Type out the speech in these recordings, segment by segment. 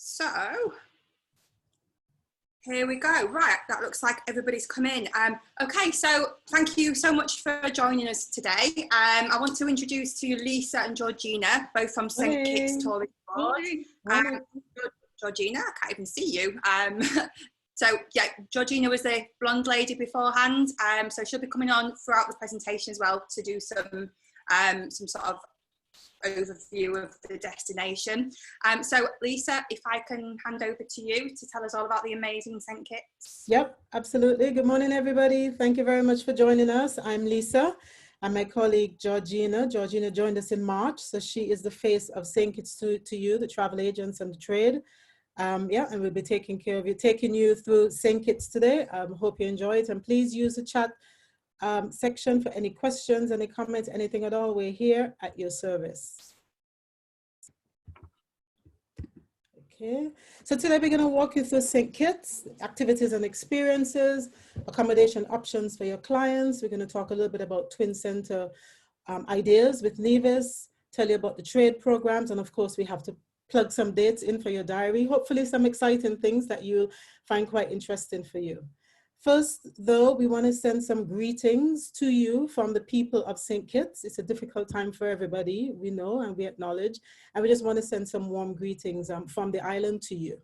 So here we go. Right, that looks like everybody's come in. Okay, so thank you so much for joining us today. I want to introduce to you Lisa and Georgina, both from St Kitts Tourism Board. Georgina, I can't even see you. So yeah, Georgina was the blonde lady beforehand, so she'll be coming on throughout the presentation as well to do some sort of overview of the destination. So Lisa, if I can hand over to you to tell us all about the amazing St Kitts. Yep, absolutely. Good morning, everybody. Thank you very much for joining us. I'm Lisa, and my colleague Georgina. Georgina joined us in March, so she is the face of St Kitts to you, the travel agents and the trade. Yeah, and we'll be taking you through St Kitts today. Hope you enjoy it, and please use the chat section for any questions, any comments, anything at all. We're here at your service. Okay, so today we're going to walk you through St Kitts, activities and experiences, accommodation options for your clients. We're going to talk a little bit about Twin Center ideas with Nevis, tell you about the trade programs, and of course we have to plug some dates in for your diary, hopefully some exciting things that you'll find quite interesting for you. First, though, we want to send some greetings to you from the people of St. Kitts. It's a difficult time for everybody, we know and we acknowledge, and we just want to send some warm greetings from the island to you.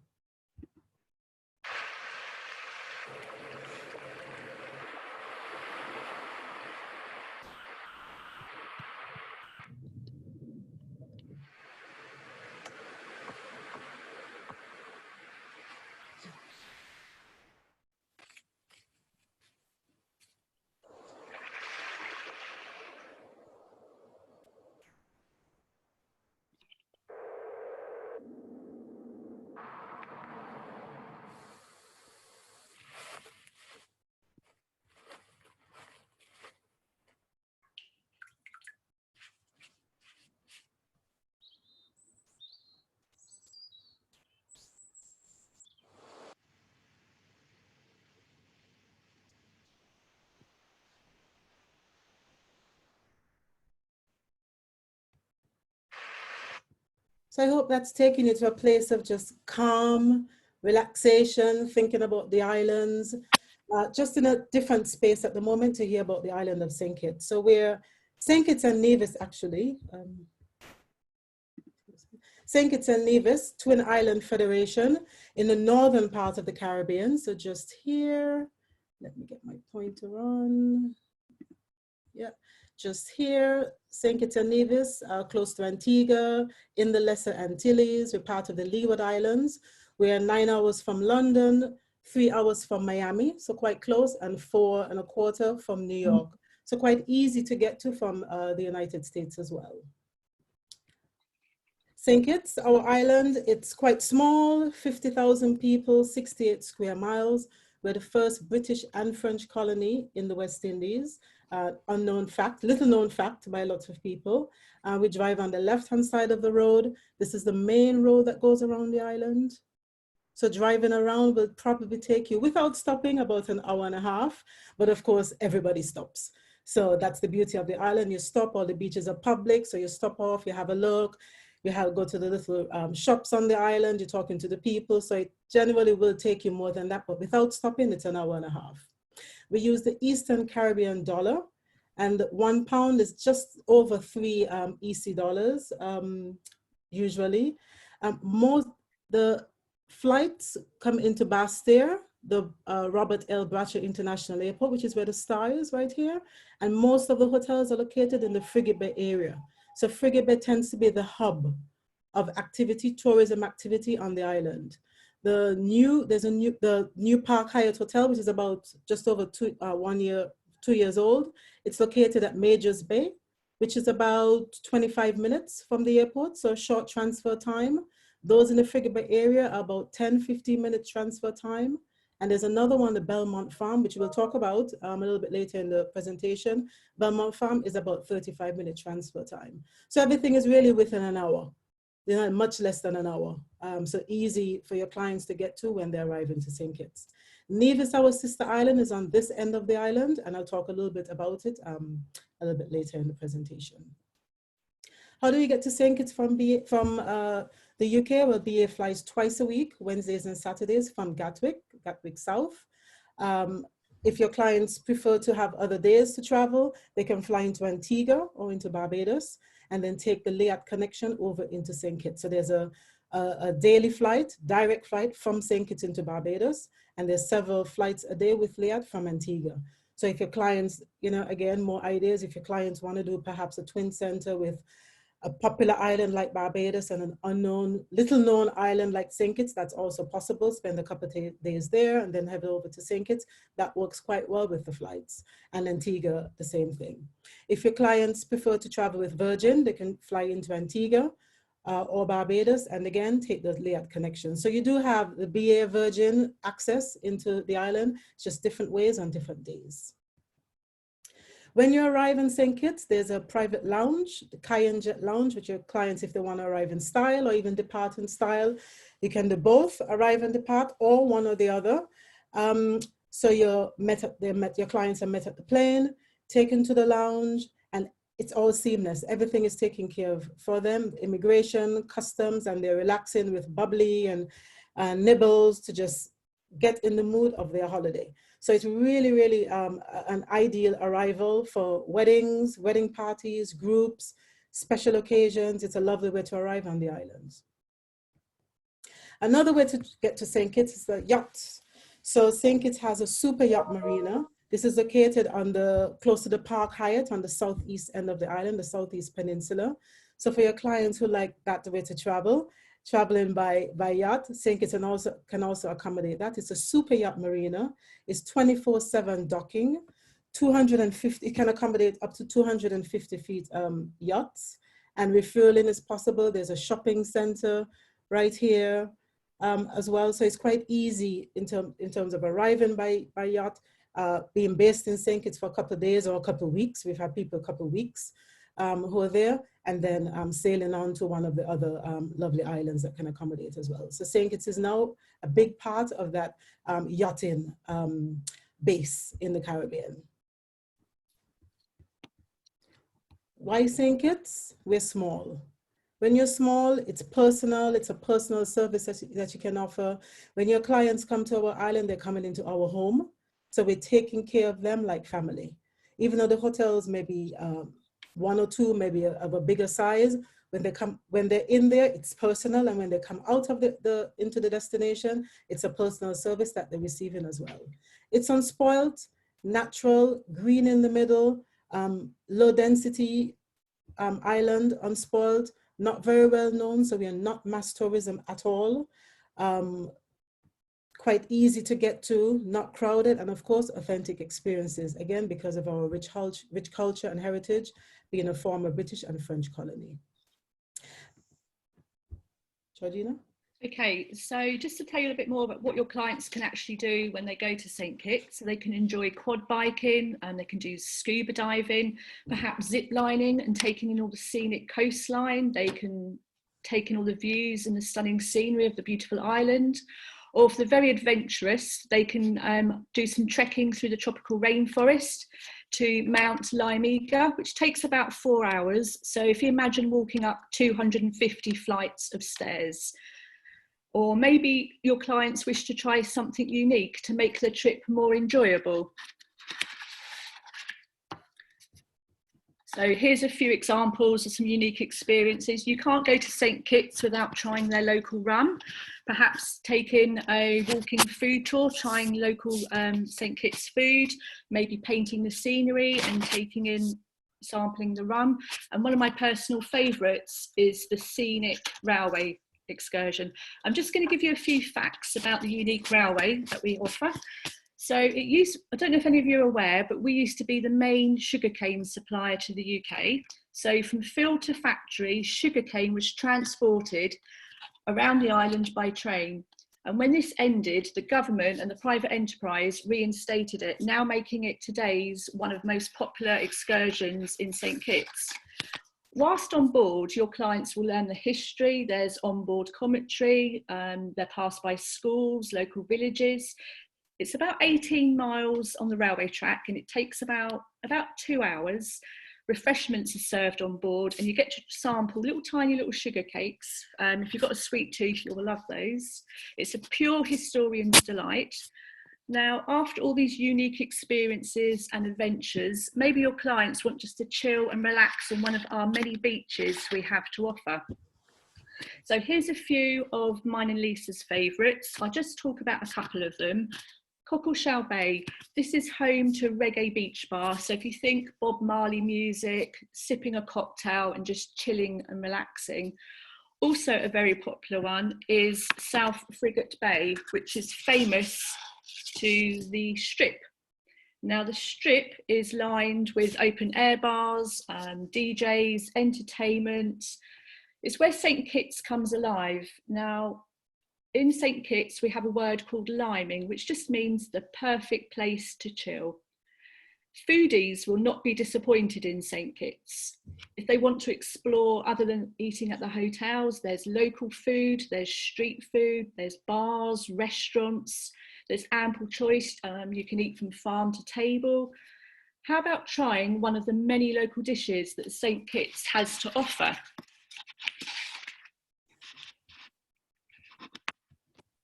So I hope that's taking you to a place of just calm, relaxation, thinking about the islands, just in a different space at the moment to hear about the island of St. Kitts. So we're St. Kitts and Nevis, actually. St. Kitts and Nevis, Twin Island Federation in the northern part of the Caribbean. So just here, let me get my pointer on. Yeah. Just here, St. Kitts and Nevis, close to Antigua, in the Lesser Antilles. We're part of the Leeward Islands. We're 9 hours from London, 3 hours from Miami, so quite close, and 4 1/4 from New York. So quite easy to get to from the United States as well. St. Kitts, our island, it's quite small, 50,000 people, 68 square miles. We're the first British and French colony in the West Indies. Unknown fact, little known fact by lots of people. We drive on the left-hand side of the road. This is the main road that goes around the island. So driving around will probably take you, without stopping, about an hour and a half. But of course, everybody stops. So that's the beauty of the island. You stop, all the beaches are public. So you stop off, you have a look. You go to the little shops on the island, you're talking to the people. So it generally will take you more than that, but without stopping, it's an hour and a half. We use the Eastern Caribbean dollar, and £1 is just over 3 EC dollars, usually. The flights come into Basseterre, the Robert L. Bratcher International Airport, which is where the Star is right here. And most of the hotels are located in the Frigate Bay area. So Frigate Bay tends to be the hub of activity, tourism activity on the island. There's the new Park Hyatt Hotel, which is about just over 2 years old. It's located at Majors Bay, which is about 25 minutes from the airport, so short transfer time. Those in the Frigate Bay area are about 10-15 minutes transfer time. And there's another one, the Belmont Farm, which we'll talk about a little bit later in the presentation. Belmont Farm is about 35-minute transfer time. So everything is really within an hour, much less than an hour. So easy for your clients to get to when they arrive into St. Kitts. Nevis, our sister island, is on this end of the island, and I'll talk a little bit about it a little bit later in the presentation. How do you get to St. Kitts from the The UK will BA flies twice a week, Wednesdays and Saturdays from Gatwick South. If your clients prefer to have other days to travel, they can fly into Antigua or into Barbados and then take the Liat connection over into St. Kitts. So there's a daily flight, direct flight from St. Kitts into Barbados, and there's several flights a day with Liat from Antigua. So if your clients, again, more ideas, if your clients want to do perhaps a twin center with a popular island like Barbados and an unknown, little known island like St. Kitts, that's also possible. Spend a couple of days there and then head over to St. Kitts. That works quite well with the flights. And Antigua, the same thing. If your clients prefer to travel with Virgin, they can fly into Antigua or Barbados and again, take the Liat connection. So you do have the BA Virgin access into the island, it's just different ways on different days. When you arrive in St. Kitts, there's a private lounge, the Cayenne Jet Lounge, with your clients if they want to arrive in style or even depart in style. You can do both, arrive and depart, or one or the other. So your clients are met at the plane, taken to the lounge, and it's all seamless. Everything is taken care of for them, immigration, customs, and they're relaxing with bubbly and nibbles to just get in the mood of their holiday. So it's really, really an ideal arrival for weddings, wedding parties, groups, special occasions. It's a lovely way to arrive on the islands. Another way to get to St. Kitts is the yachts. So St. Kitts has a super yacht marina. This is located close to the Park Hyatt on the southeast end of the island, the Southeast Peninsula. So for your clients who like that way to traveling by yacht, St. Kitts can also accommodate that. It's a super yacht marina. It's 24/7 docking, 250, it can accommodate up to 250 feet yachts, and refueling is possible. There's a shopping center right here as well. So it's quite easy in terms of arriving by yacht, being based in St. Kitts for a couple of days or a couple of weeks. We've had people a couple of weeks who are there, and then sailing on to one of the other lovely islands that can accommodate as well. So St. Kitts is now a big part of that yachting base in the Caribbean. Why St. Kitts? We're small. When you're small, it's personal. It's a personal service that you can offer. When your clients come to our island, they're coming into our home. So we're taking care of them like family. Even though the hotels may be one or two, maybe of a bigger size, when they're in there, it's personal. And when they come out of into the destination, it's a personal service that they're receiving as well. It's unspoiled, natural, green in the middle, low density island, unspoiled, not very well known. So we are not mass tourism at all. Quite easy to get to, not crowded, and of course, authentic experiences, again, because of our rich culture and heritage, being a former British and French colony. Georgina? Okay, so just to tell you a bit more about what your clients can actually do when they go to St. Kitts. So they can enjoy quad biking, and they can do scuba diving, perhaps zip lining and taking in all the scenic coastline. They can take in all the views and the stunning scenery of the beautiful island. Or for the very adventurous, they can do some trekking through the tropical rainforest to Mount Limega, which takes about 4 hours. So if you imagine walking up 250 flights of stairs. Or maybe your clients wish to try something unique to make the trip more enjoyable. So here's a few examples of some unique experiences. You can't go to St. Kitts without trying their local rum. Perhaps taking a walking food tour, trying local St. Kitts food, maybe painting the scenery and sampling the rum. And one of my personal favourites is the scenic railway excursion. I'm just going to give you a few facts about the unique railway that we offer. So I don't know if any of you are aware, but we used to be the main sugarcane supplier to the UK. So from field to factory, sugarcane was transported around the island by train. And when this ended, the government and the private enterprise reinstated it, now making it today's one of the most popular excursions in St. Kitts. Whilst on board, your clients will learn the history. There's onboard commentary, they're passed by schools, local villages. It's about 18 miles on the railway track, and it takes about 2 hours. Refreshments are served on board, and you get to sample tiny little sugar cakes. If you've got a sweet tooth, you'll love those. It's a pure historian's delight. Now, after all these unique experiences and adventures, maybe your clients want just to chill and relax on one of our many beaches we have to offer. So here's a few of mine and Lisa's favourites. I'll just talk about a couple of them. Cockleshell Bay. This is home to a reggae beach bar. So if you think Bob Marley music, sipping a cocktail and just chilling and relaxing. Also a very popular one is South Frigate Bay, which is famous to the Strip. Now the Strip is lined with open air bars, DJs, entertainment. It's where St Kitts comes alive. Now in St Kitts we have a word called liming, which just means the perfect place to chill. Foodies will not be disappointed in St Kitts. If they want to explore other than eating at the hotels, there's local food, there's street food, there's bars, restaurants, there's ample choice. You can eat from farm to table. How about trying one of the many local dishes that St Kitts has to offer?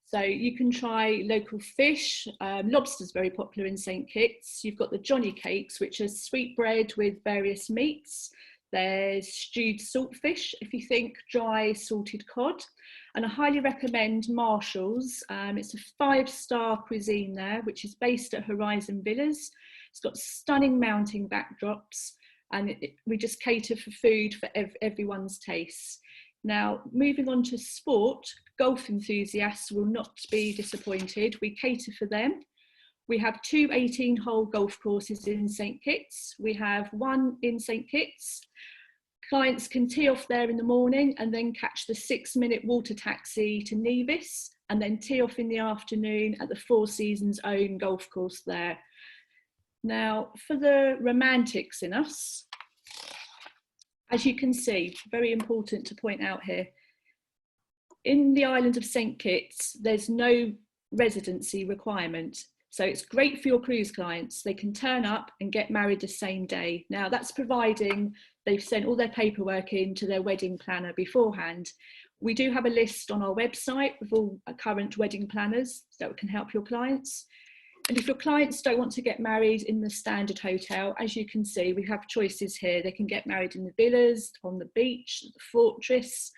So you can try local fish. Lobster's very popular in St Kitts. You've got the Johnny cakes, which are sweetbread with various meats. There's stewed saltfish, if you think dry salted cod. And I highly recommend Marshall's. It's a 5-star cuisine there, which is based at Horizon Villas. It's got stunning mountain backdrops, and we just cater for food for everyone's tastes. Now, moving on to sport, golf enthusiasts will not be disappointed. We cater for them. We have 2 18-hole golf courses in St Kitts. We have one in St Kitts. Clients can tee off there in the morning and then catch the 6-minute water taxi to Nevis, and then tee off in the afternoon at the Four Seasons own golf course there. Now, for the romantics in us, as you can see, very important to point out here, in the island of St Kitts, there's no residency requirement. So it's great for your cruise clients. They can turn up and get married the same day. Now that's providing they've sent all their paperwork in to their wedding planner beforehand. We do have a list on our website with all current wedding planners that can help your clients. And if your clients don't want to get married in the standard hotel, as you can see, we have choices here. They can get married in the villas, on the beach, the fortress.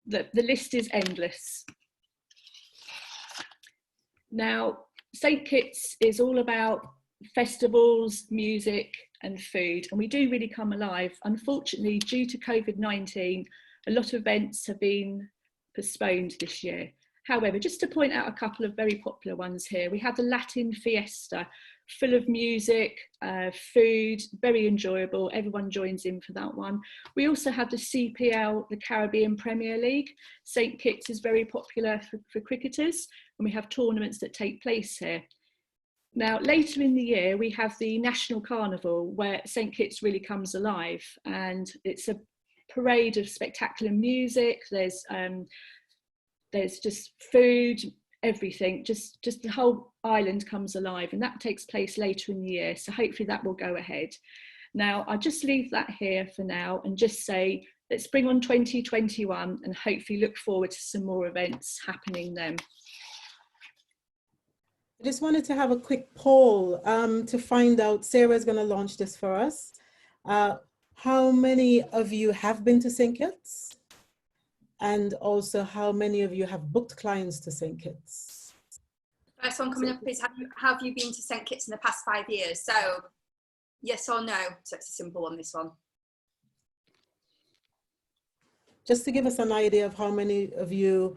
The list is endless. Now, St Kitts is all about festivals, music and food, and we do really come alive. Unfortunately, due to COVID-19, a lot of events have been postponed this year. However, just to point out a couple of very popular ones here, we have the Latin Fiesta, full of music, food, very enjoyable. Everyone joins in for that one. We also have the CPL, the Caribbean Premier League. St Kitts is very popular for cricketers, and we have tournaments that take place here. Now, later in the year, we have the National Carnival, where St Kitts really comes alive, and it's a parade of spectacular music. There's just food, everything, just the whole island comes alive, and that takes place later in the year. So hopefully that will go ahead. Now, I'll just leave that here for now and just say, let's bring on 2021 and hopefully look forward to some more events happening then. I just wanted to have a quick poll to find out, Sarah's going to launch this for us. How many of you have been to St. Kitts? And also, how many of you have booked clients to St. Kitts? First one coming up is, have you been to St. Kitts in the past 5 years? So, yes or no? So it's a simple one, this one. Just to give us an idea of how many of you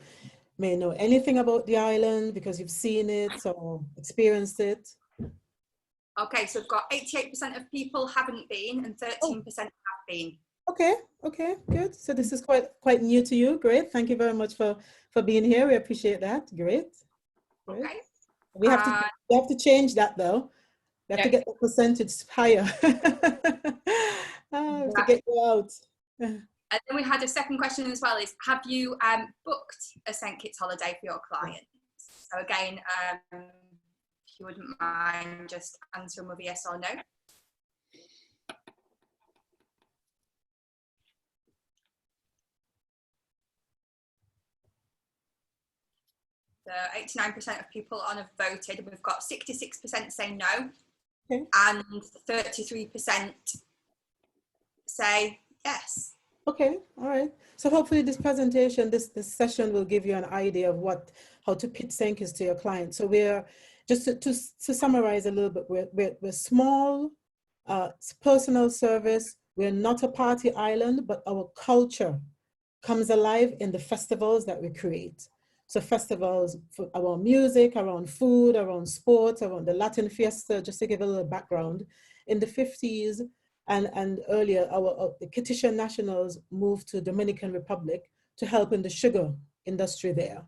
may know anything about the island because you've seen it or experienced it. Okay, so we've got 88% of people haven't been and 13% have been. Okay, good. So this is quite new to you. Great. Thank you very much for being here. We appreciate that. Great. Okay. We have to change that though. We have to get the percentage higher to get you out. And then we had a second question as well, is have you booked a St. Kitts holiday for your clients? So again, if you wouldn't mind just answering with a yes or no. So 89% of people on have voted, and we've got 66% say no, Okay. and 33% say yes. Okay, all right. So hopefully this presentation, this session will give you an idea of how to pitch St. Kitts to your clients. So we're, just to summarize a little bit, we're small, personal service. We're not a party island, but our culture comes alive in the festivals that we create. So festivals around music, around food, around sports, around the Latin Fiesta, just to give a little background. In the 50s, and earlier, the Kittitian nationals moved to Dominican Republic to help in the sugar industry there.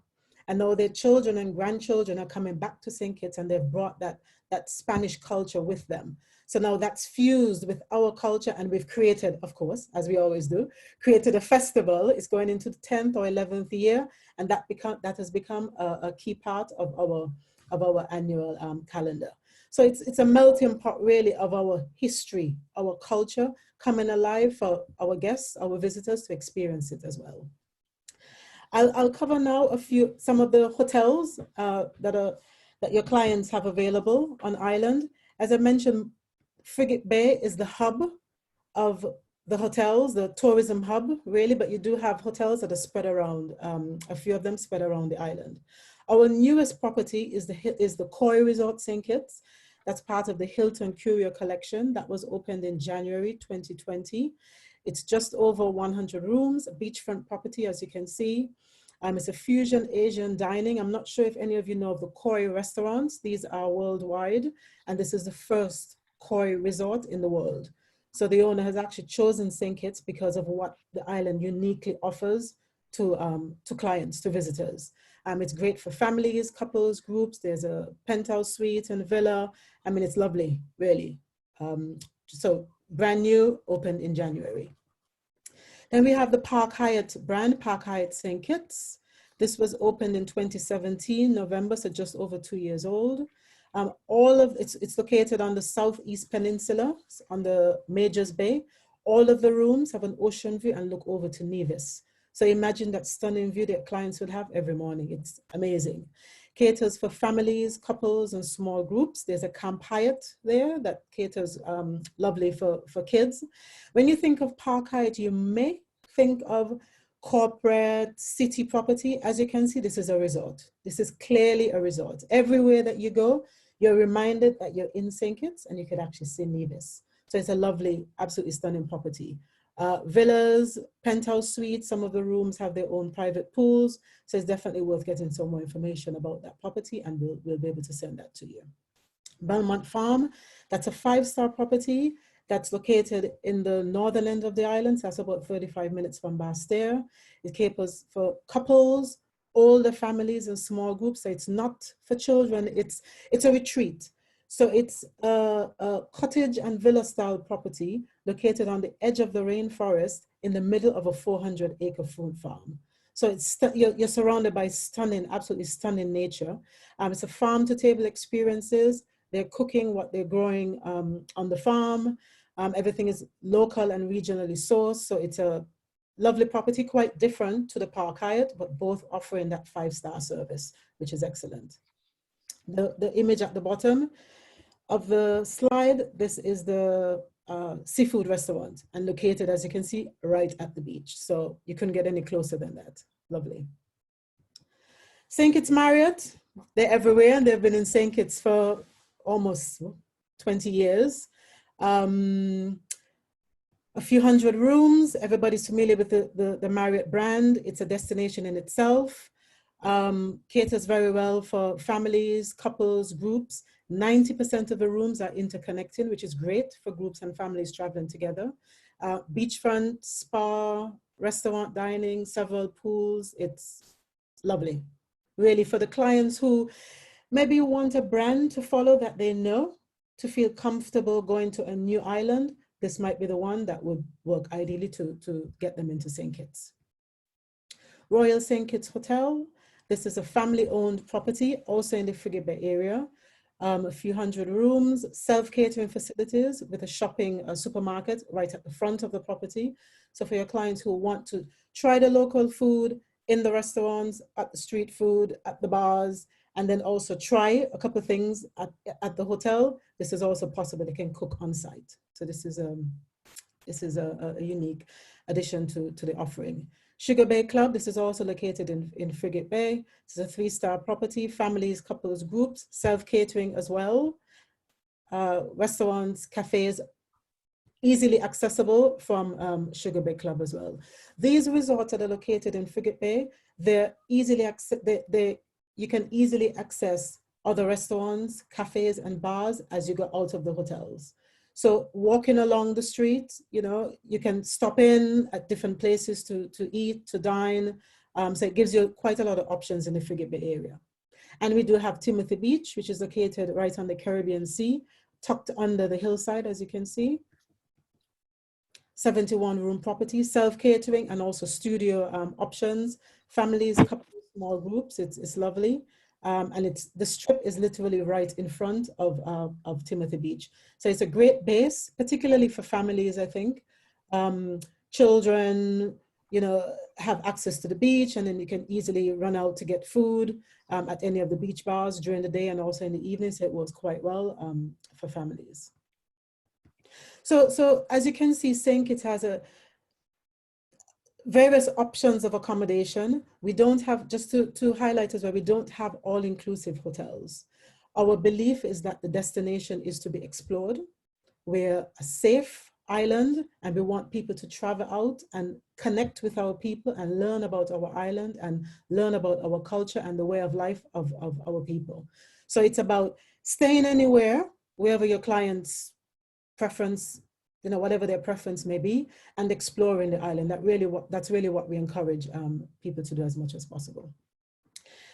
And now their children and grandchildren are coming back to St. Kitts, and they've brought that Spanish culture with them. So now that's fused with our culture, and we've created, of course, as we always do, created a festival. It's going into the 10th or 11th year, and that has become a key part of our annual calendar. So it's a melting pot really of our history, our culture coming alive for our guests, our visitors to experience it as well. I'll cover now some of the hotels that your clients have available on island. As I mentioned, Frigate Bay is the hub of the hotels, the tourism hub really, but you do have hotels that are spread around, a few of them spread around the island. Our newest property is the Koi Resort St. Kitts. That's part of the Hilton Curio collection that was opened in January 2020. It's just over 100 rooms, a beachfront property, as you can see. It's a fusion Asian dining. I'm not sure if any of you know of the Koi restaurants. These are worldwide, and this is the first Koi resort in the world. So the owner has actually chosen St. Kitts because of what the island uniquely offers to clients, to visitors. It's great for families, couples, groups. There's a penthouse suite and villa. I mean, it's lovely, really. So brand new, opened in January. Then we have the Park Hyatt brand, Park Hyatt St. Kitts. This was opened in 2017, November, so just over 2 years old. It's located on the Southeast Peninsula, on the Majors Bay. All of the rooms have an ocean view and look over to Nevis. So imagine that stunning view that clients would have every morning. It's amazing. Caters for families, couples, and small groups. There's a Camp Hyatt there that caters lovely for kids. When you think of Park Hyatt, you may think of corporate city property. As you can see, this is a resort. This is clearly a resort. Everywhere that you go, you're reminded that you're in St. Kitts and you could actually see Nevis. So it's a lovely, absolutely stunning property. Villas, penthouse suites, some of the rooms have their own private pools. So it's definitely worth getting some more information about that property, and we'll be able to send that to you. Belmont Farm, that's a 5-star property that's located in the northern end of the island. So that's about 35 minutes from Basseterre. It caters for couples, older families, and small groups. So it's not for children, it's a retreat. So it's a cottage and villa style property located on the edge of the rainforest in the middle of a 400-acre fruit farm. So you're surrounded by stunning, absolutely stunning nature. It's a farm to table experiences. They're cooking what they're growing on the farm. Everything is local and regionally sourced. So it's a lovely property, quite different to the Park Hyatt, but both offering that 5-star service, which is excellent. The image at the bottom of the slide, this is the seafood restaurant, and located, as you can see, right at the beach. So you couldn't get any closer than that. Lovely. St. Kitts Marriott, they're everywhere, and they've been in St. Kitts for almost 20 years. A few hundred rooms. Everybody's familiar with the Marriott brand. It's a destination in itself. Caters very well for families, couples, groups. 90% of the rooms are interconnecting, which is great for groups and families traveling together. Beachfront, spa, restaurant dining, several pools. It's lovely. Really, for the clients who maybe want a brand to follow that they know, to feel comfortable going to a new island, this might be the one that would work ideally to get them into St. Kitts. Royal St. Kitts Hotel. This is a family-owned property, also in the Frigate Bay area. A few hundred rooms, self-catering facilities with a shopping supermarket right at the front of the property. So for your clients who want to try the local food, in the restaurants, at the street food, at the bars, and then also try a couple of things at the hotel. This is also possible. They can cook on site. So this is a unique addition to the offering. Sugar Bay Club, this is also located in Frigate Bay. This is a 3-star property, families, couples, groups, self-catering as well. Restaurants, cafes, easily accessible from Sugar Bay Club as well. These resorts that are located in Frigate Bay, they're easily you can easily access other restaurants, cafes, and bars as you go out of the hotels. So walking along the street, you know, you can stop in at different places to eat, to dine. So it gives you quite a lot of options in the Frigate Bay area. And we do have Timothy Beach, which is located right on the Caribbean Sea, tucked under the hillside, as you can see. 71-room property, self-catering, and also studio options, families, couples, small groups. It's lovely. And the strip is literally right in front of Timothy Beach. So it's a great base, particularly for families, I think. Children, you know, have access to the beach, and then you can easily run out to get food at any of the beach bars during the day and also in the evening. So it works quite well for families. So as you can see, St. Kitts has various options of accommodation. We don't have, just to highlight as well, we don't have all-inclusive hotels. Our belief is that the destination is to be explored. We're a safe island, and we want people to travel out and connect with our people and learn about our island and learn about our culture and the way of life of our people. So it's about staying anywhere, wherever your clients' preference, you know, whatever their preference may be, and exploring the island. That's really what we encourage people to do as much as possible.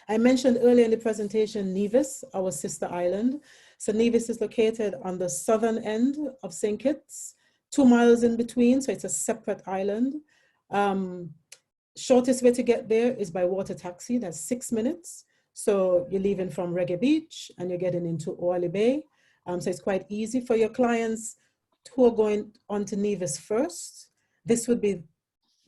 I mentioned earlier in the presentation, Nevis, our sister island. So Nevis is located on the southern end of St. Kitts, 2 miles in between, so it's a separate island. Shortest way to get there is by water taxi, that's 6 minutes. So you're leaving from Reggae Beach and you're getting into Oily Bay. So it's quite easy for your clients who are going on to Nevis first. This would be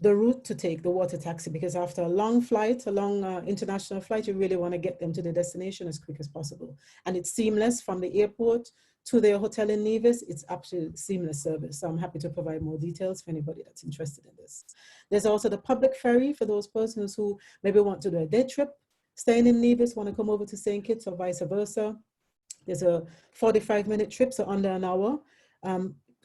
the route to take, the water taxi, because after a long flight, a long international flight, you really want to get them to the destination as quick as possible. And it's seamless from the airport to their hotel in Nevis. It's absolutely seamless service. So I'm happy to provide more details for anybody that's interested in this. There's also the public ferry for those persons who maybe want to do a day trip, staying in Nevis, want to come over to St. Kitts or vice versa. There's a 45-minute trip, so under an hour.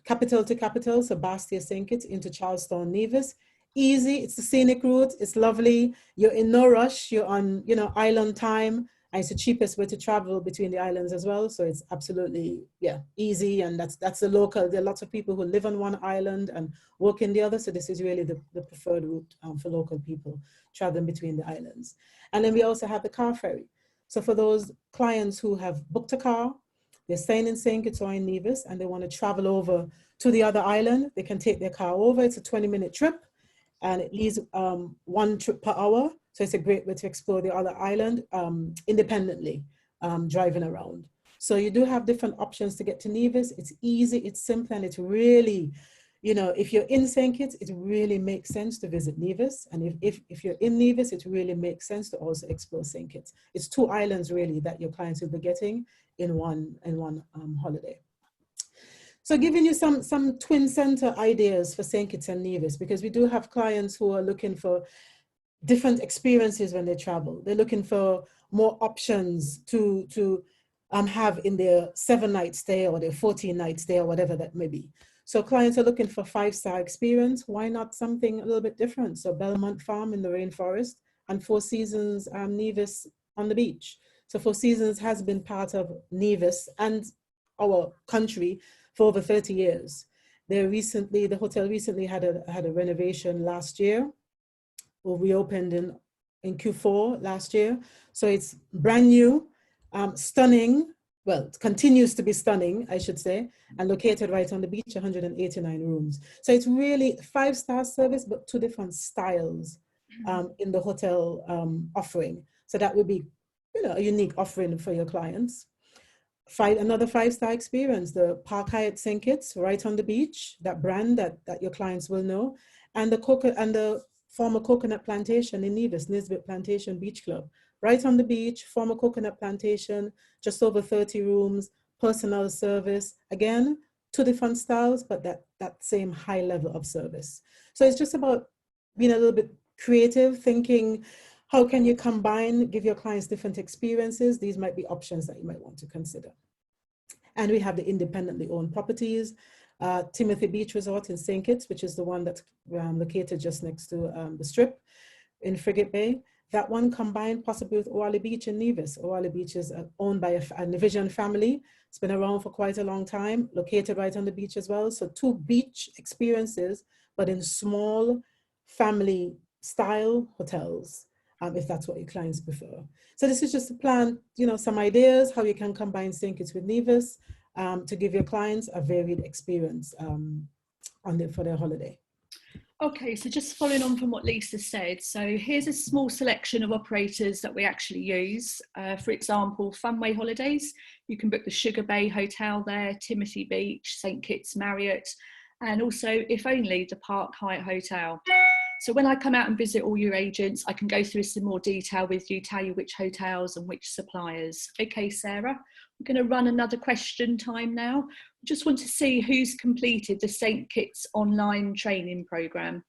Capital to capital, so Bastia, St. Kitts into Charlestown, Nevis. Easy, it's the scenic route, it's lovely. You're in no rush, you're on, you know, island time, and it's the cheapest way to travel between the islands as well. So it's absolutely, yeah, easy, and that's the local. There are lots of people who live on one island and work in the other, so this is really the preferred route for local people traveling between the islands. And then we also have the car ferry. So for those clients who have booked a car, they're staying in St. Kitts or in Nevis, and they want to travel over to the other island, they can take their car over. It's a 20-minute trip, and it leaves 1 trip per hour. So it's a great way to explore the other island independently, driving around. So you do have different options to get to Nevis. It's easy, it's simple, and it's really, you know, if you're in St. Kitts, it really makes sense to visit Nevis. And if you're in Nevis, it really makes sense to also explore St. Kitts. It's 2 islands really that your clients will be getting in one holiday. So giving you some twin center ideas for St. Kitts and Nevis, because we do have clients who are looking for different experiences when they travel. They're looking for more options to have in their 7-night stay or their 14-night stay or whatever that may be. So clients are looking for 5-star experience. Why not something a little bit different? So Belmont Farm in the rainforest and Four Seasons Nevis on the beach. So Four Seasons has been part of Nevis and our country for over 30 years. The hotel recently had a renovation last year, or reopened in Q4 last year. So it's brand new, stunning. Well, it continues to be stunning, I should say, and located right on the beach, 189 rooms. So it's really 5-star service, but 2 different styles in the hotel offering. So that would be, you know, a unique offering for your clients. Another 5-star experience, the Park Hyatt St. Kitts, right on the beach, that brand that your clients will know, and the former coconut plantation in Nevis, Nisbet Plantation Beach Club. Right on the beach, former coconut plantation, just over 30 rooms, personal service. Again, two different styles, but that same high level of service. So it's just about being a little bit creative, thinking, how can you combine, give your clients different experiences? These might be options that you might want to consider. And we have the independently owned properties, Timothy Beach Resort in St. Kitts, which is the one that's located just next to the Strip in Frigate Bay. That one combined possibly with Oali Beach in Nevis. Oali Beach is owned by a Division family. It's been around for quite a long time, located right on the beach as well. So two beach experiences, but in small family style hotels, if that's what your clients prefer. So this is just to plan, some ideas how you can combine St. Kitts with Nevis to give your clients a varied experience for their holiday. Okay, so just following on from what Lisa said, so here's a small selection of operators that we actually use. For example, Funway Holidays, you can book the Sugar Bay Hotel there, Timothy Beach, St. Kitts Marriott, and also, if only, the Park Hyatt Hotel. So when I come out and visit all your agents, I can go through some more detail with you, tell you which hotels and which suppliers. Okay, Sarah, we're going to run another question time now. Just want to see who's completed the St. Kitts online training programme.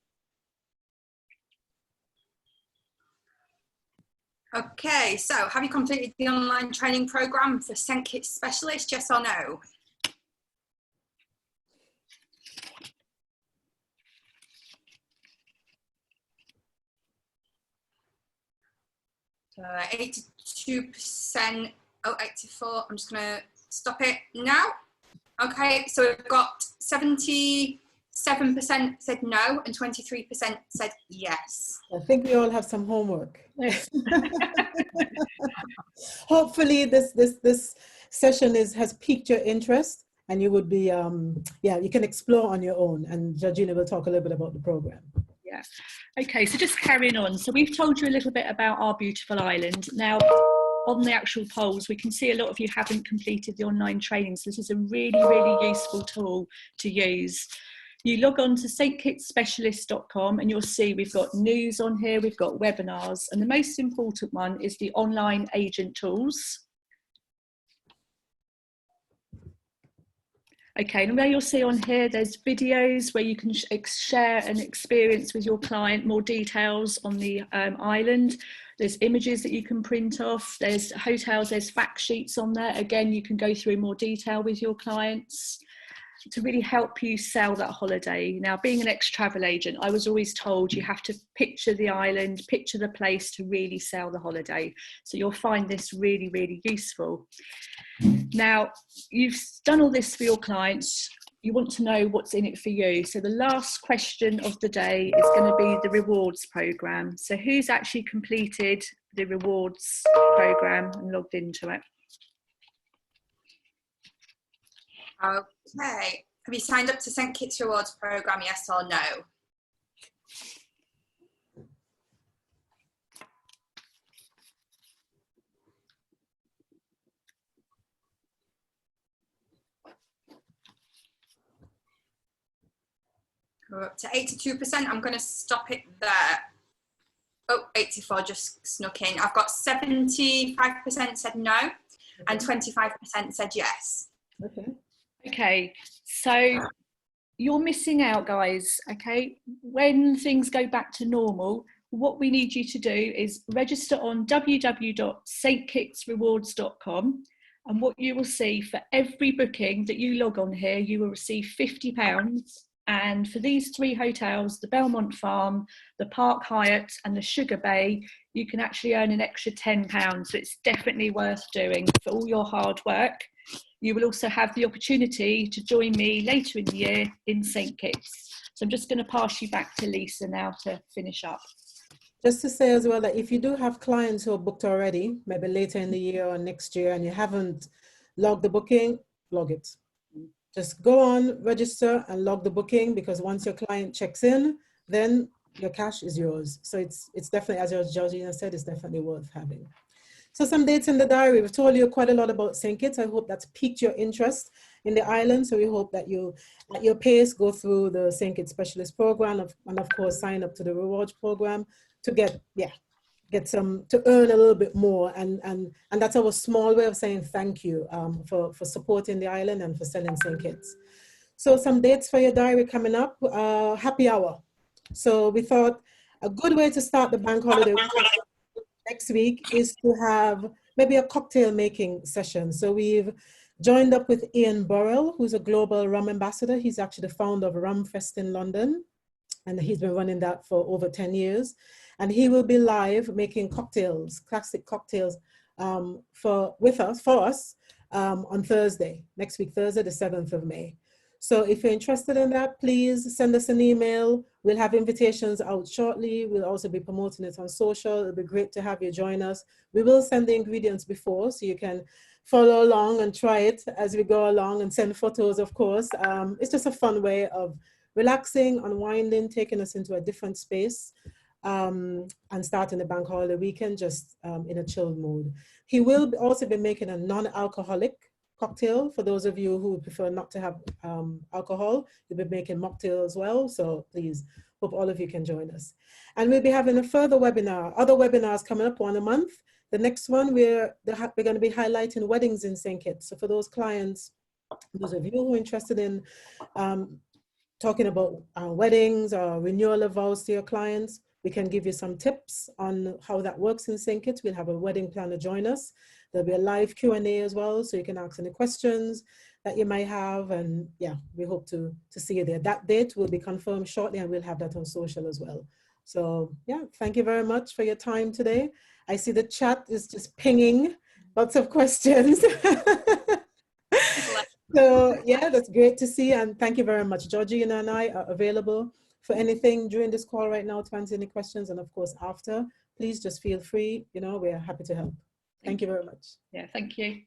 Okay, so have you completed the online training programme for St. Kitts Specialist, yes or no? 82%, 84, I'm just gonna stop it now. Okay, so we've got 77% said no and 23% said yes. I think we all have some homework. Hopefully this session has piqued your interest and you would be, you can explore on your own, and Georgina will talk a little bit about the program. Yeah. Okay, so just carrying on. So we've told you a little bit about our beautiful island. Now, on the actual polls, we can see a lot of you haven't completed the online training. So this is a really, really useful tool to use. You log on to stkitsspecialist.com and you'll see we've got news on here, we've got webinars, and the most important one is the online agent tools. Okay, and where you'll see on here, there's videos where you can share an experience with your client, more details on the island. There's images that you can print off. There's hotels, there's fact sheets on there. Again, you can go through more detail with your clients to really help you sell that holiday. Now, being an ex-travel agent, I was always told you have to picture the island, picture the place to really sell the holiday. So you'll find this really, really useful. Now, you've done all this for your clients. You want to know what's in it for you. So the last question of the day is going to be the rewards program. So who's actually completed the rewards program and logged into it? Okay, have you signed up to St. Kitts Rewards program, yes or no? We're up to 82%. I'm going to stop it there. Oh, 84 just snuck in. I've got 75% said no, okay, and 25% said yes. Okay. Okay, so you're missing out, guys. Okay, when things go back to normal, what we need you to do is register on www.stkitsrewards.com, and what you will see for every booking that you log on here, you will receive £50. And for these three hotels, the Belmont Farm, the Park Hyatt and the Sugar Bay, you can actually earn an extra £10. So it's definitely worth doing for all your hard work. You will also have the opportunity to join me later in the year in St. Kitts. So I'm just going to pass you back to Lisa now to finish up. Just to say as well that if you do have clients who are booked already, maybe later in the year or next year, and you haven't logged the booking, log it. Just go on, register and log the booking, because once your client checks in, then your cash is yours. So it's definitely, as Georgina said, it's definitely worth having. So some dates in the diary. We've told you quite a lot about St. Kitts. I hope that's piqued your interest in the island. So we hope that you, at your pace, go through the St. Kitts Specialist Program and of course sign up to the rewards program to get some, to earn a little bit more. And that's our small way of saying thank you for supporting the island and for selling St. Kitts. So some dates for your diary coming up. Happy hour. So we thought a good way to start the bank holiday next week is to have maybe a cocktail making session. So we've joined up with Ian Burrell, who's a global rum ambassador. He's actually the founder of Rum Fest in London, and he's been running that for over 10 years. And he will be live making cocktails, classic cocktails for us on Thursday, next week, Thursday, the 7th of May. So if you're interested in that, please send us an email. We'll have invitations out shortly. We'll also be promoting it on social. It'll be great to have you join us. We will send the ingredients before so you can follow along and try it as we go along and send photos, of course. It's just a fun way of relaxing, unwinding, taking us into a different space and starting the bank holiday weekend just in a chilled mood. He will also be making a non-alcoholic cocktail for those of you who prefer not to have alcohol. We'll be making mocktail as well, so please hope all of you can join us. And we'll be having a further webinar, other webinars coming up one a month. The next one we're going to be highlighting weddings in St. Kitts. So for those clients, those of you who are interested in talking about weddings or renewal of vows to your clients, we can give you some tips on how that works in St. Kitts. We'll have a wedding planner join us. There'll be a live Q&A as well, so you can ask any questions that you might have. And yeah, we hope to see you there. That date will be confirmed shortly, and we'll have that on social as well. So yeah, thank you very much for your time today. I see the chat is just pinging lots of questions. So yeah, that's great to see. And thank you very much. Georgina and I are available for anything during this call right now to answer any questions. And of course, after, please just feel free. You know, we're happy to help. Thank you very much. Yeah, thank you.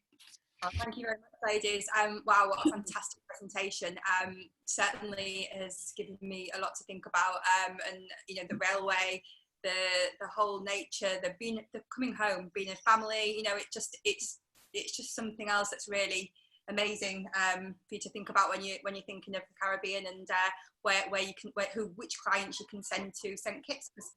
Oh, thank you very much, ladies. Wow, what a fantastic presentation. Certainly has given me a lot to think about. And you know, the railway, the whole nature, the coming home, being a family. You know, it's just something else that's really amazing for you to think about when you're thinking of the Caribbean and which clients you can send to St. Kitts. Because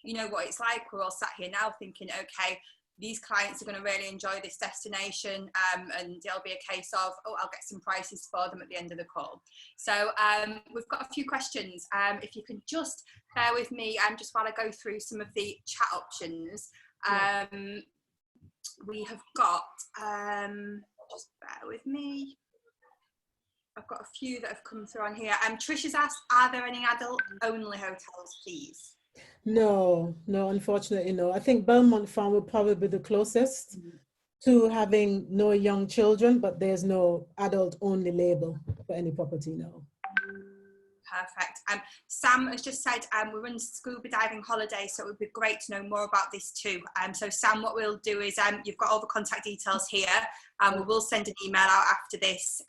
you know what it's like. We're all sat here now thinking, okay, these clients are going to really enjoy this destination, and it'll be a case of, oh, I'll get some prices for them at the end of the call. So we've got a few questions. If you can just bear with me, just while I go through some of the chat options. We have got, just bear with me. I've got a few that have come through on here. Trish has asked, are there any adult-only hotels, please? No, unfortunately, no. I think Belmont Farm will probably be the closest to having no young children, but there's no adult-only label for any property, no. Perfect. Sam has just said we run scuba diving holidays, so it would be great to know more about this too. So Sam, what we'll do is you've got all the contact details here, and we will send an email out after this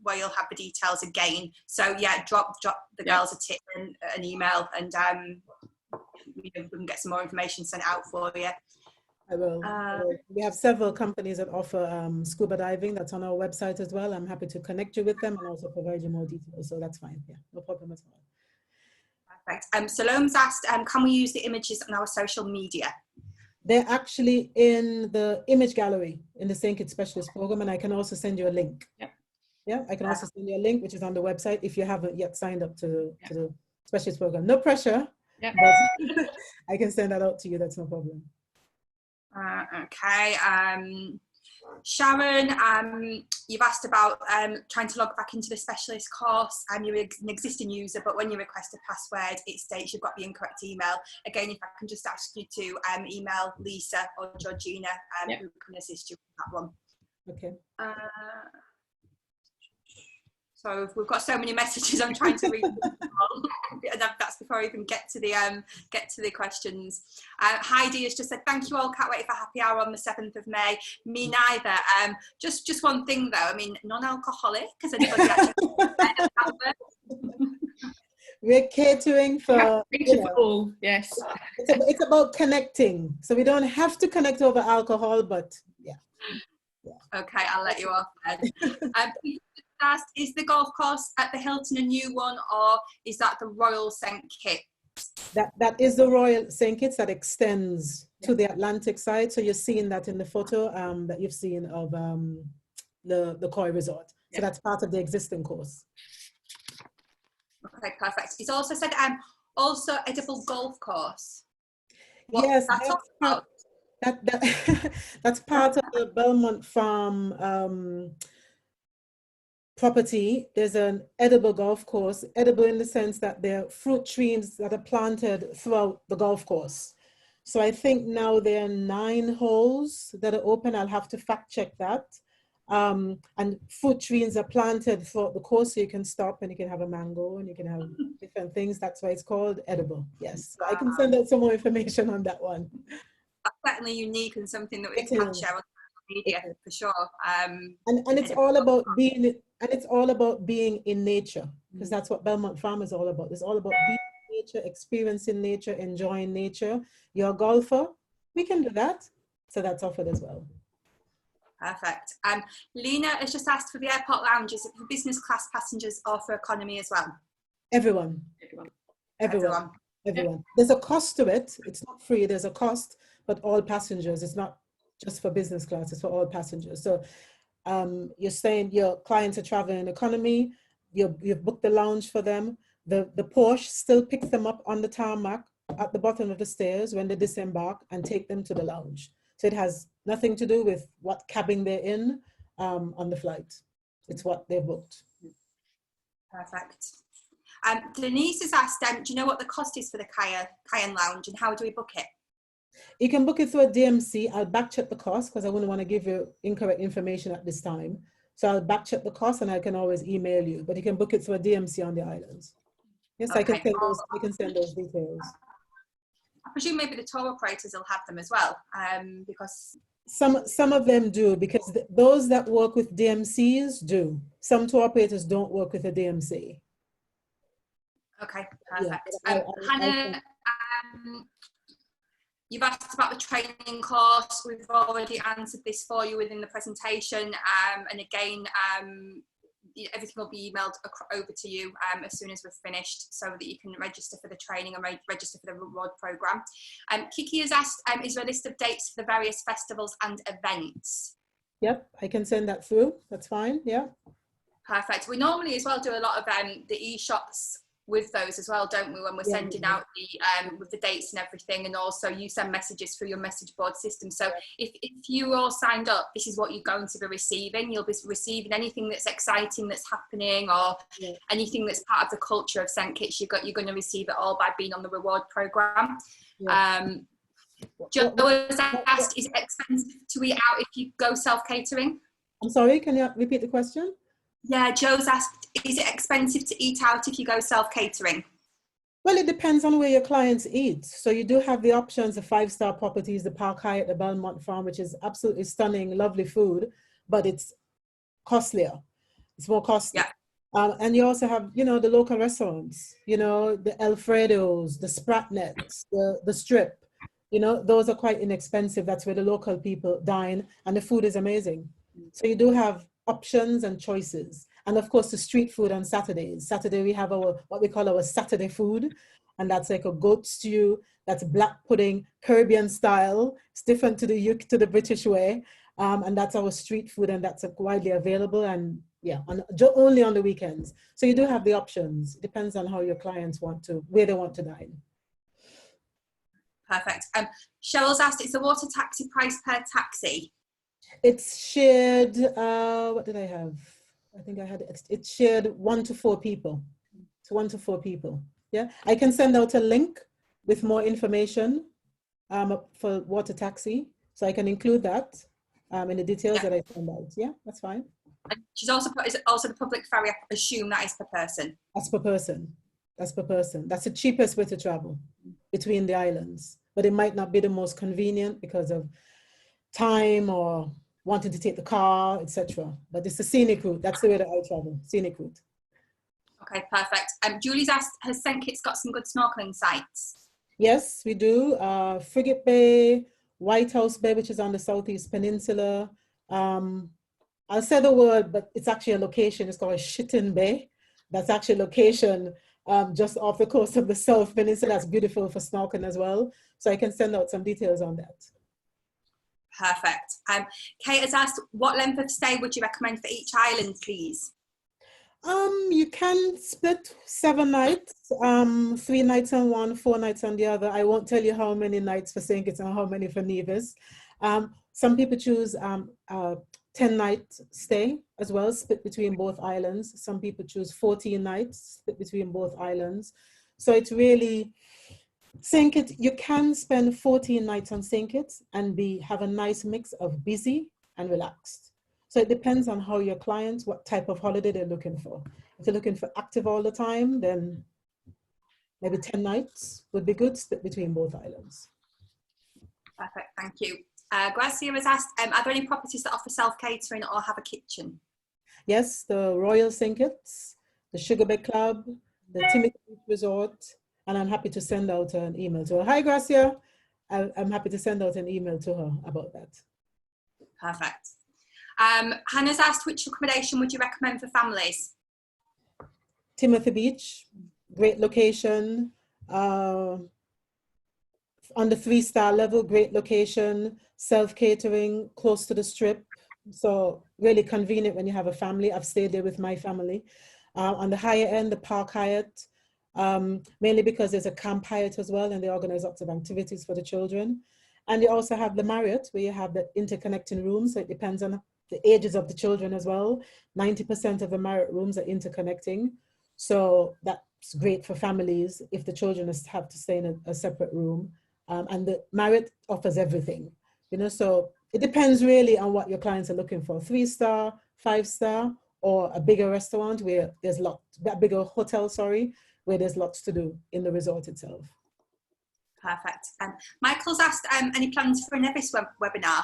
where you'll have the details again. So yeah, drop the girls a tip and an email, and we can get some more information sent out for you. I will. We have several companies that offer scuba diving. That's on our website as well. I'm happy to connect you with them and also provide you more details. So that's fine. Yeah, no problem at all. Perfect. Salome's asked, can we use the images on our social media? They're actually in the image gallery in the St. Kitts Specialist Program, and I can also send you a link. Yeah, I can also send you a link, which is on the website if you haven't yet signed up to the Specialist Program. No pressure, but I can send that out to you. That's no problem. Okay. Sharon, you've asked about trying to log back into the specialist course. You're an existing user, but when you request a password, it states you've got the incorrect email. Again, if I can just ask you to email Lisa or Georgina, who can assist you with that one. Okay. So we've got so many messages. I'm trying to read them all. That's before I even get to the questions. Heidi has just said, "Thank you all. Can't wait for happy hour on the 7th of May." Me neither. Just one thing though. I mean, non-alcoholic. Has anybody actually? we're catering for, you know, all, yes. it's about connecting. So we don't have to connect over alcohol, but yeah. Okay, I'll let you off then. People just asked, is the golf course at the Hilton a new one, or is that the Royal St. Kitts? That is the Royal St. Kitts that extends to the Atlantic side. So you're seeing that in the photo that you've seen of the Koi Resort. So that's part of the existing course. Okay, perfect. It's also said also edible golf course. Yes, that's that's part of the Belmont Farm property. There's an edible golf course, edible in the sense that there are fruit trees that are planted throughout the golf course. So I think now there are 9 holes that are open. I'll have to fact check that. And fruit trees are planted throughout the course, so you can stop and you can have a mango and you can have different things. That's why it's called edible. Yes, so I can send out some more information on that one. That's certainly unique and something that we can share on social media for sure. And it's all about being, and it's all about being in nature, because that's what Belmont Farm is all about. It's all about being in nature, experiencing nature, enjoying nature. You're a golfer, we can do that. So that's offered as well. Perfect. Lena has just asked for the airport lounges for business class passengers or for economy as well. Everyone. There's a cost to it. It's not free. There's a cost, but all passengers. It's not just for business class. It's for all passengers. So you're saying your clients are traveling economy. You've booked the lounge for them. The Porsche still picks them up on the tarmac at the bottom of the stairs when they disembark and take them to the lounge. So it has nothing to do with what cabin they're in on the flight. It's what they've booked. Perfect. Denise has asked, do you know what the cost is for the Cayenne Lounge and how do we book it? You can book it through a DMC. I'll back check the cost because I wouldn't want to give you incorrect information at this time. So I'll back check the cost and I can always email you, but you can book it through a DMC on the islands. Yes, okay. I can send those details. I presume maybe the tour operators will have them as well, because some of them do, because those that work with DMCs do. Some tour operators don't work with a DMC. Okay, perfect. Hannah, you've asked about the training course. We've already answered this for you within the presentation, and again, everything will be emailed over to you as soon as we're finished, so that you can register for the training and register for the reward program. Kiki has asked, is there a list of dates for the various festivals and events? Yep, I can send that through. That's fine. Yeah. Perfect. We normally as well do a lot of the e-shots with those as well, don't we, when we're sending out the with the dates and everything, and also you send messages through your message board system. So if you all signed up, this is what you're going to be receiving. You'll be receiving anything that's exciting that's happening, or anything that's part of the culture of St. Kitts. You're going to receive it all by being on the reward program. Joe was asked, is it expensive to eat out if you go self-catering? I'm sorry, can you repeat the question? Yeah, Joe's asked, is it expensive to eat out if you go self-catering? Well, it depends on where your clients eat. So you do have the options of 5-star properties, the Park Hyatt, the Belmont Farm, which is absolutely stunning, lovely food, but it's costlier. It's more costly. Yeah. And you also have, the local restaurants, the Alfredo's, the Spratnets, the Strip, those are quite inexpensive. That's where the local people dine, and the food is amazing. So you do have options and choices, and of course the street food on Saturdays. Saturday we have what we call our Saturday food, and that's like a goat stew, that's black pudding, Caribbean style. It's different to the British way, and that's our street food, and that's widely available, and only on the weekends. So you do have the options. It depends on how your clients where they want to dine. Perfect. Cheryl's asked, is the water taxi price per taxi? It's shared, what did I have? I think I had it's shared 1 to 4 people. It's 1 to 4 people. Yeah, I can send out a link with more information for water taxi. So I can include that in the details that I send out. Yeah, that's fine. And she's also put, is it also the public ferry? I assume that is per person. That's per person. That's per person. That's the cheapest way to travel between the islands. But it might not be the most convenient because of time or wanting to take the car, etc. But it's a scenic route. That's the way that I travel, scenic route. Okay, perfect. Julie's asked, has St Kitts got some good snorkeling sites? Yes, we do. Frigate Bay, White House Bay, which is on the Southeast Peninsula. I'll say the word, but it's actually a location. It's called Shitton Bay. That's actually a location just off the coast of the South Peninsula. That's beautiful for snorkeling as well. So I can send out some details on that. Perfect. Kate has asked, what length of stay would you recommend for each island, please? You can split 7 nights, 3 nights on one, 4 nights on the other. I won't tell you how many nights for St. Kitts and how many for Nevis. Some people choose 10-night stay as well, split between both islands. Some people choose 14 nights, split between both islands. So it's really, St. Kitts, you can spend 14 nights on St. Kitts and have a nice mix of busy and relaxed. So it depends on how your clients, what type of holiday they're looking for. If they're looking for active all the time, then maybe 10 nights would be good, split between both islands. Perfect, thank you. Gracia has asked, are there any properties that offer self-catering or have a kitchen? Yes, the Royal St. Kitts, the Sugar Bay Club, the Timothy Beach Resort, and I'm happy to send out an email to her. Hi, Gracia. I'm happy to send out an email to her about that. Perfect. Hannah's asked, which accommodation would you recommend for families? Timothy Beach, great location. On the 3-star level, great location, self-catering, close to the strip. So really convenient when you have a family. I've stayed there with my family. On the higher end, the Park Hyatt, mainly because there's a Camp Hyatt as well, and they organize lots of activities for the children. And you also have the Marriott, where you have the interconnecting rooms. So it depends on the ages of the children as well. 90% of the Marriott rooms are interconnecting. So that's great for families if the children have to stay in a separate room. And the Marriott offers everything, you know, so it depends really on what your clients are looking for. 3-star, 5-star, or a bigger restaurant where there's a bigger hotel, where there's lots to do in the resort itself. Perfect. Michael's asked, any plans for a Nevis webinar?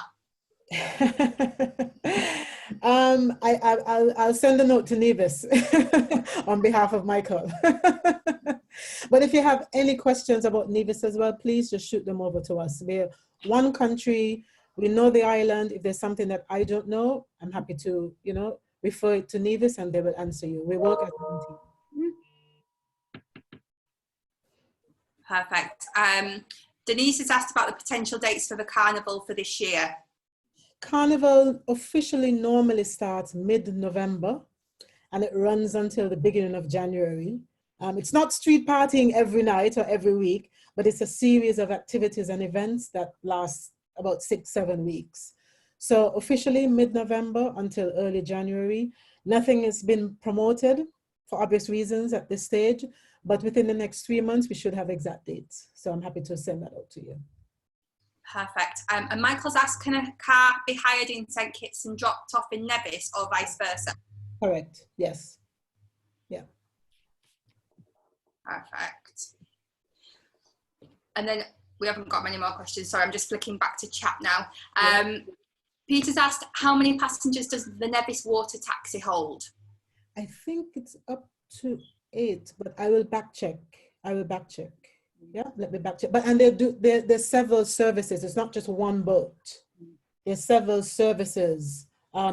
I'll send a note to Nevis on behalf of Michael. But if you have any questions about Nevis as well, please just shoot them over to us. We're one country, we know the island. If there's something that I don't know, I'm happy to, you know, refer it to Nevis and they will answer you. We work as one team. Perfect. Denise has asked about the potential dates for the carnival for this year. Carnival officially normally starts mid-November and it runs until the beginning of January. It's not street partying every night or every week, but it's a series of activities and events that last about 6-7 weeks. So officially mid-November until early January. Nothing has been promoted for obvious reasons at this stage, but within the next 3 months, we should have exact dates. So I'm happy to send that out to you. Perfect. And Michael's asked, can a car be hired in St. Kitts and dropped off in Nevis or vice versa? Correct, yes. Yeah. Perfect. And then we haven't got many more questions. Sorry, I'm just flicking back to chat now. Peter's asked, how many passengers does the Nevis water taxi hold? I think it's up to 8, but I will back check. Yeah, let me back check. But and there's several services. It's not just one boat. There's several services,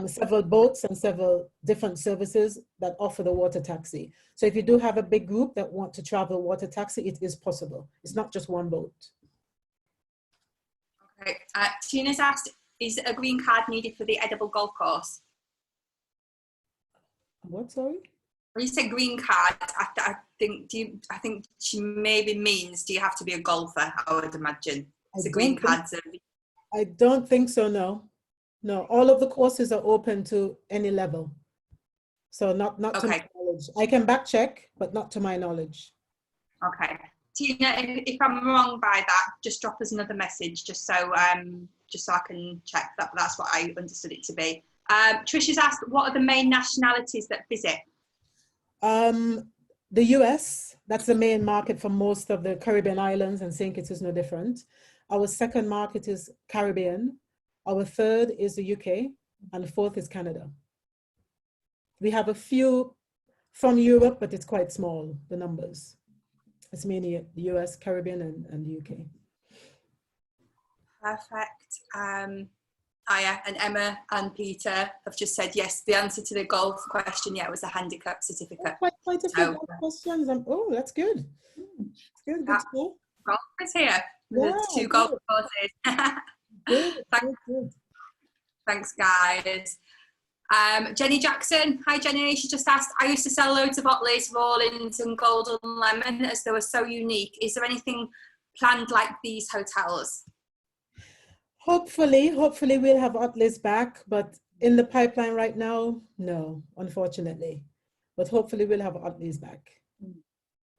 several boats and several different services that offer the water taxi. So if you do have a big group that want to travel water taxi, it is possible. It's not just one boat. Okay. Tina's asked, is a green card needed for the edible golf course? What, sorry? When you say green card, I think she maybe means, do you have to be a golfer? I would imagine. It's a green card. I don't think so, no. No, all of the courses are open to any level. So not okay. To my knowledge. I can back check, but not to my knowledge. Okay. Tina, if I'm wrong by that, just drop us another message just so I can check that. But that's what I understood it to be. Trish has asked, what are the main nationalities that visit? The US, that's the main market for most of the Caribbean islands, and St. Kitts is no different. Our second market is Caribbean. Our third is the UK, and the fourth is Canada. We have a few from Europe, but it's quite small, the numbers. It's mainly the US, Caribbean, and the UK. Perfect. Aya and Emma and Peter have just said yes. The answer to the golf question, yeah, was a handicap certificate. Quite a few questions. Oh, that's good. Good to go. Golf is here. There's Yeah, 2 golf courses. Good, good. Thanks, guys. Jenny Jackson. Hi, Jenny. She just asked, I used to sell loads of Otleys, Rawlins and Golden Lemon as they were so unique. Is there anything planned like these hotels? Hopefully we'll have Otleys back, but in the pipeline right now, no, unfortunately. But hopefully we'll have Otleys back.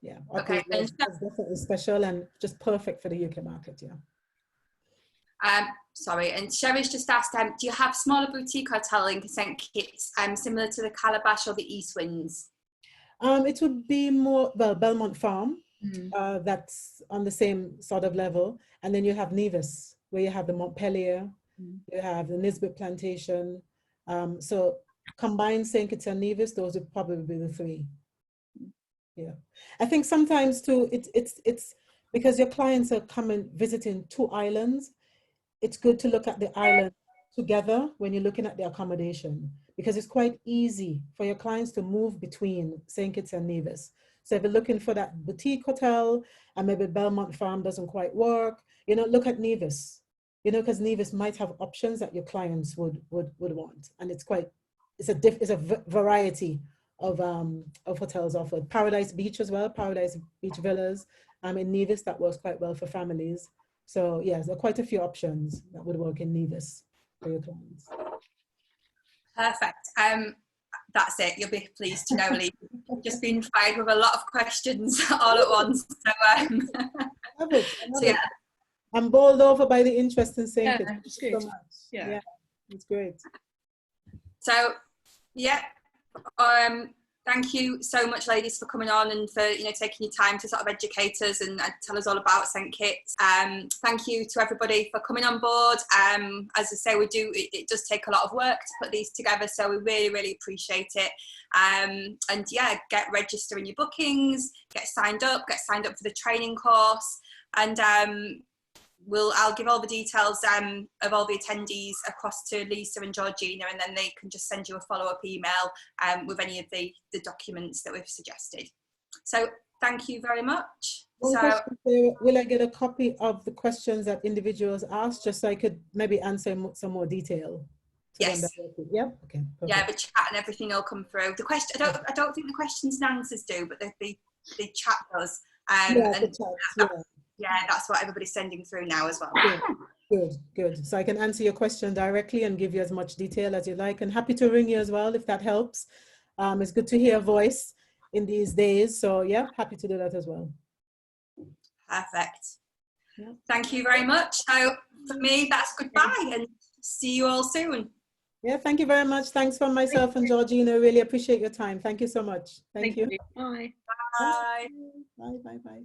Yeah, Okay. Otleys is definitely special and just perfect for the UK market, yeah. Sorry, and Sherry's just asked, do you have smaller boutique hotel in St Kitts, similar to the Calabash or the East Winds? It would be more, well, Belmont Farm, that's on the same sort of level. And then you have Nevis, where you have the Montpelier, you have the Nisbet Plantation. So combined St Kitts and Nevis, those would probably be the 3. Yeah, I think sometimes too, it's because your clients are coming visiting 2 islands. It's good to look at the island together when you're looking at the accommodation, because it's quite easy for your clients to move between St. Kitts and Nevis. So if you're looking for that boutique hotel and maybe Belmont Farm doesn't quite work, you know, look at Nevis, you know, because Nevis might have options that your clients would want. And it's a variety of hotels offered. Paradise Beach as well, Paradise Beach Villas in Nevis, that works quite well for families. So yes, there are quite a few options that would work in Nevis for your clients. Perfect. That's it. You'll be pleased to know, Lee. You've just been fired with a lot of questions all at once. So, yeah. I'm bowled over by the interest in St. Kitts. It's good. So much. Yeah. Yeah, it's great. So, yeah. Thank you so much, ladies, for coming on and for taking your time to sort of educate us and tell us all about St Kitts. Thank you to everybody for coming on board. As I say, it does take a lot of work to put these together, so we really, really appreciate it. And yeah, get registering your bookings, get signed up for the training course, and I'll give all the details of all the attendees across to Lisa and Georgina, and then they can just send you a follow-up email with any of the documents that we've suggested. So thank you very much. Will I get a copy of the questions that individuals asked, just so I could maybe answer some more detail? Yes. Yeah. Okay. Perfect. Yeah, the chat and everything will come through. The question, I don't think the questions and answers do, but the chat does. Yeah, that's what everybody's sending through now as well. Good. So I can answer your question directly and give you as much detail as you like. And happy to ring you as well, if that helps. It's good to hear a voice in these days. So yeah, happy to do that as well. Perfect. Yeah. Thank you very much. So for me, that's goodbye and see you all soon. Yeah, thank you very much. Thanks from myself and Georgina. Really appreciate your time. Thank you so much. Thank you. Bye. Bye. Bye.